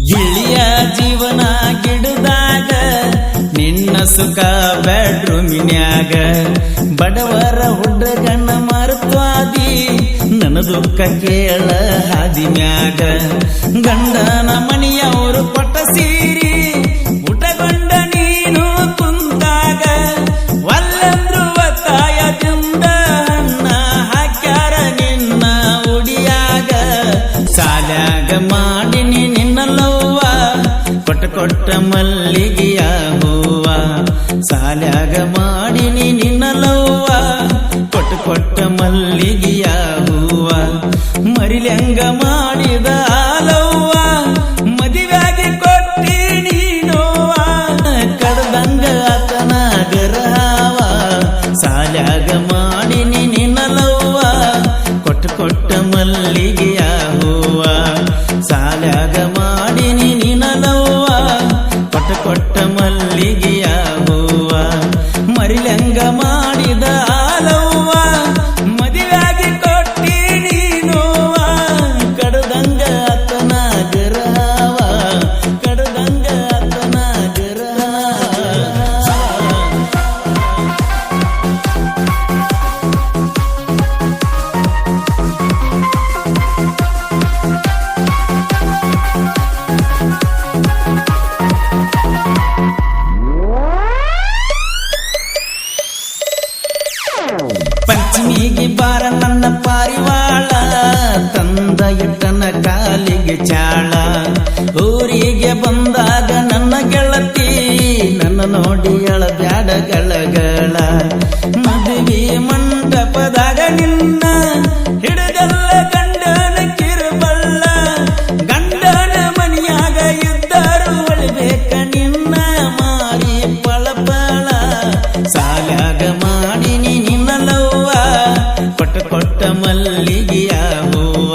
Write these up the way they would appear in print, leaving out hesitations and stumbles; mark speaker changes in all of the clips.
Speaker 1: ಗಿಳಿಯ ಜೀವನ ಗಿಡದಾಗ ನಿನ್ನ ಸುಖ ಬೆಡ್ರೂಮಿನ್ಯಾಗ ಬಡವರ ಹುಡುಗನ ಮರುತ್ವಾದಿ ನನ್ನ ದುಃಖ ಕೇಳ ಹಾದಿನ್ಯಾಗ ಗಂಡನ ಮನೆಯವರು ಕೊಟ್ಟ ಸೀರಿ ಊಟಗೊಂಡ ನೀನು ಕುಂದಾಗ ವಲ್ಲಂದ್ರು ಒತ್ತಾಯದಿಂದ ಅನ್ನ ಹಾಕ್ಯಾರ ನಿನ್ನ ಉಡಿಯಾಗ ಸಾಲ್ಯಾಗ ಮಾಡಿನಿ ನಿನ್ನಲ್ಲವ್ವ ಕೊಟ್ಟ ಮಲ್ಲಿಗೆಯ ಹೂವ ಸಾಲ್ಯಾಗ ಮಾಡಿನಿ ನಿನ್ನಲ್ಲವ್ವ ಕೊಟ್ಟ ಮಲ್ಲಿಗೆಯ ಹೂವ ಮರಿಲ್ಯಂಗ ಮಾಡಿದ ಆಲವ್ವ ಮದುವೆಯಾಗಿ ಕೊಟ್ಟಿ ನೀನೋವ ಕಡ್ದಂಗ ಆತನ ಗರಹಾವ ಸಾಲ್ಯಾಗ ಮಾಡಿನಿ ನಿನ್ನಲ್ಲವ್ವ ಕೊಟ್ಟ ಮಲ್ಲಿಗೆಯ ಹೂವ ಸಾಲ್ಯಾಗ ಮಾಡಿನಿ ನಿನ್ನಲ್ಲವ್ವ ಕೊಟ್ಟ ಮಲ್ಲಿಗೆಯ ಹೂವ ಮರಿಲ್ಯಂಗ ಮಾಡಿದ ಆಲವ್ವ ಮದುವೆಯಾಗಿ ಕೊಟ್ಟಿ ನೀನೋವ ಕಡ್ದಂಗ ಆತನ ಗರಹಾವ ಕಡ್ದಂಗ ಆತನ ಗರಹಾವ ಪಂಚಮಿಗೆ ಬಾರ ನನ್ನ ಪಾರಿವಾಳ ತಂದ ಇಟ್ಟನ ಕಾಲಿಗೆ ಚಾಳ ಊರಿಗೆ ಬಂದಾಗ ನನ್ನ ಗೆಳತಿ ನನ್ನ ನೋಡಿ ಬ್ಯಾಡ ಗಳಗಳ ಮದುವೆ ಮಂಟಪದಾಗ ನಿನ್ನ ಹಿಡದಲ್ಲ ಗಂಡನ ಕಿರುಬಳ್ಳ ಗಂಡನ ಮನೆಯಾಗ ಇದ್ದರು ಹೊಳಬೇಕ ನಿನ್ನ ಮಾರಿ ಪಳಪಳ ಸಾಲ್ಯಾಗ ಮಾಡಿನಿ ನಿನ್ನಲ್ಲವ್ವ ಕೊಟ್ಟ ಮಲ್ಲಿಗೆಯ ಹೂವ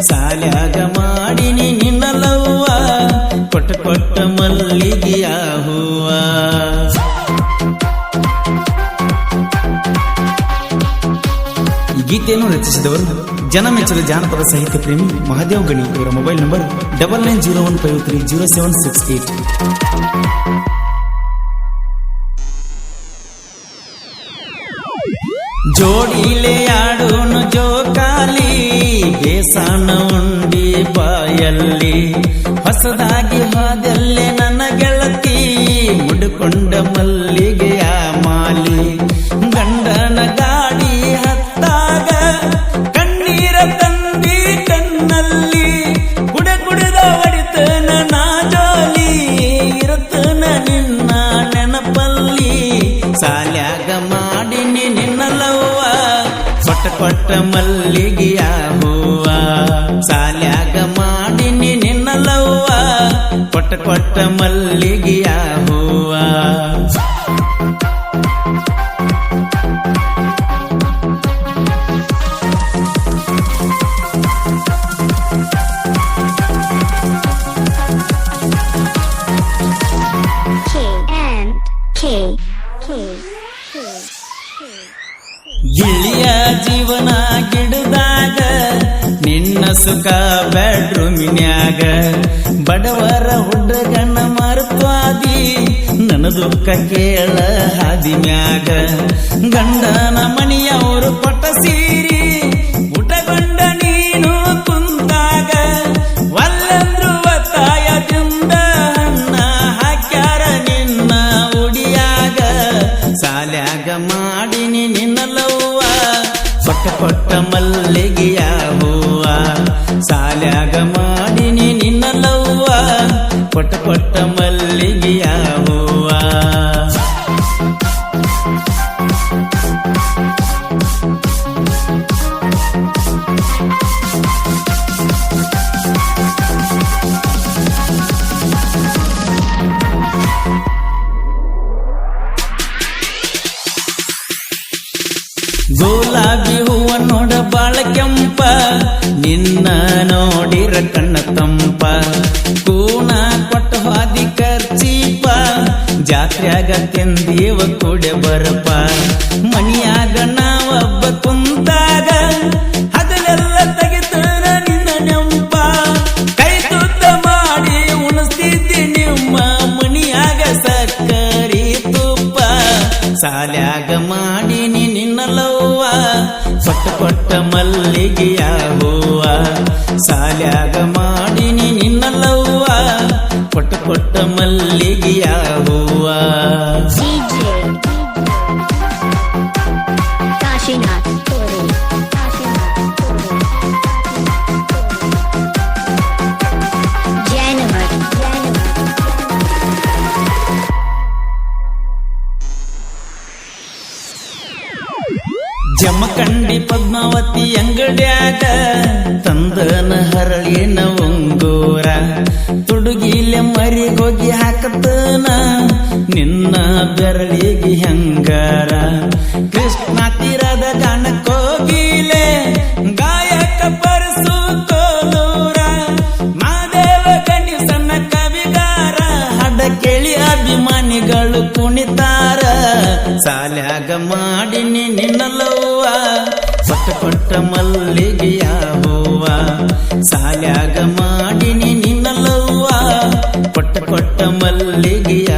Speaker 1: ಸಾಲ್ಯಾಗ ಮಾಡಿನಿ ನಿನ್ನಲ್ಲವ್ವ ಕೊಟ್ಟ ಮಲ್ಲಿಗೆಯ ಹೂವ ಈ ಗೀತೆಯನ್ನು ರಚಿಸಿದವರು ಜನಮೆಚ್ಚದ ಜಾನಪದ ಸಾಹಿತ್ಯ ಪ್ರೇಮಿ ಮಹಾದೇವ್ ಗಣಿ ಇವರ ಮೊಬೈಲ್ ನಂಬರ್ 9901530768. ಜೋಡಿಲೆ ಆಡೋನು ಜೋಕಾಲಿ ಬೇಸಾನ ಉಂಡಿ ಬಾಯಲ್ಲಿ ಹೊಸದಾಗಿ ಹಾದಲ್ಲೇ ನನ್ನ ಗೆಳತಿ ಮುಡ್ಕೊಂಡ ಮಲ್ಲಿಗೆಯ ಮಾಲಿ ಗಂಡನ ಗಾಡಿ ಹತ್ತಾಗ ಕಣ್ಣೀರ ತಂದಿ ಕಣ್ಣಲ್ಲಿ ಕುಡದ ಹೊಡಿತನ ನಾ ಜೋಲಿ ಇರುತ್ತನ ನಿನ್ನ ನೆನಪಲ್ಲಿ ಸಾಲ್ಯಾಗ ಮಾಡಿನಿ ನಿನ್ನಲ್ಲವ್ವ ಕೊಟ್ಟ ಮಲ್ಲಿಗೆಯ ಹೂವ ಸಾಲ್ಯಾಗ ಮಾಡಿನಿ ನಿನ್ನಲ್ಲವ್ವ ಕೊಟ್ಟ ಮಲ್ಲಿಗೆಯ ಹೂವ ಗಿಳಿಯ ಜೀವನ ಗಿಡದಾಗ ನಿನ್ನ ಸುಖ ಬೆಡ್ರೂಮಿನ್ಯಾಗ ಬಡವರ ಹುಡುಗನ ಮರುತ್ವಾದಿ ನನ್ನ ದುಃಖ ಕೇಳ ಹಾದಿನ್ಯಾಗ ಗಂಡನ ಮನೆಯವರು ಕೊಟ್ಟ ಸೀರಿ ಊಟಗೊಂಡ ನೀನು ಕುಂದಾಗ ವಲ್ಲಂದ್ರು ಒತ್ತಾಯದಿಂದ ಅನ್ನ ಹಾಕ್ಯಾರ ನಿನ್ನ ಉಡಿಯಾಗ ಸಾಲ್ಯಾಗ ಮಾಡಿನಿ ನಿನ್ನಲ್ಲವ್ವ ಕೊಟ್ಟ ಮಲ್ಲಿಗೆಯ ಹೂವ ಸಾಲ್ಯಾಗ ಮಾಡಿನಿ ನಿನ್ನಲ್ಲವ್ವ ಕೊಟ್ಟ ಮಲ್ಲಿಗೆಯ ಹೂವ ಗುಲಾಬಿ ಹೂವ ನೋಡ ಬಾಳ ಕೆಂಪ ನಿನ್ನ ನೋಡಿರ ಕಣ್ಣ ತಂಪ ಕೂಣ ಕೊಟ್ಟ ಹಾದಿ ಖರ್ಚೀಪ ಜಾತ್ರ್ಯಾಗ ತಿಂದೀವ ಕೂಡೆ ಬರಪ ಮನಿಯಾಗ ನಾವೊಬ್ಬ ಕುಂತಾಗ ಹಗಲೆಲ್ಲ ತೆಗಿತಾರ ನಿನ್ನ ನೆಂಪ ಕೈ ತುತ್ತ ಮಾಡಿ ಸಾಲ್ಯಾಗ ಮಾಡಿನಿ ನಿನ್ನಲವ್ವ ಕೊಟ್ಟ ಮಲ್ಲಿಗೆಯ ಹೂವ ಸಾಲ್ಯಾಗ ಮಾಡಿನಿ ನಿನ್ನಲವ್ವ ಕೊಟ್ಟ ಮಲ್ಲಿಗೆಯ ಹೂವ ಜಮಖಂಡಿ ಪದ್ಮಾವತಿ ಅಂಗಡ್ಯಾಗ ತಂದನ ಹರಳಿನ ಉಂಗೂರ ತುಡುಗಿಲೆ ಮರಿಗೋಗಿ ಹಾಕತನ ನಿನ್ನ ಬೆರಳಿಗೆ ಹಂಗಾರ ಕೃಷ್ಣ ತೀರದ ಗಣಕೋಗಿಲೆ ಗಾಯಕ ಪರಸು ಕೋಲೂರ ಮಾದೇವ ಗಣೇಶನ ಕವಿಗಾರ ಹಡ ಕೇಳಿ ಅಭಿಮಾನಿಗಳು ಕುಣಿತಾರ ಸಾಲ್ಯಾಗ ಮಾಡಿನಿ ನಿನ್ನಲವ್ವ ಕೊಟ್ಟ ಮಲ್ಲಿಗೆಯ ಹೂವ ಸಾಲ್ಯಾಗ ಮಾಡಿನಿ ನಿನ್ನಲವ್ವ ಕೊಟ್ಟ ಮಲ್ಲಿಗೆಯ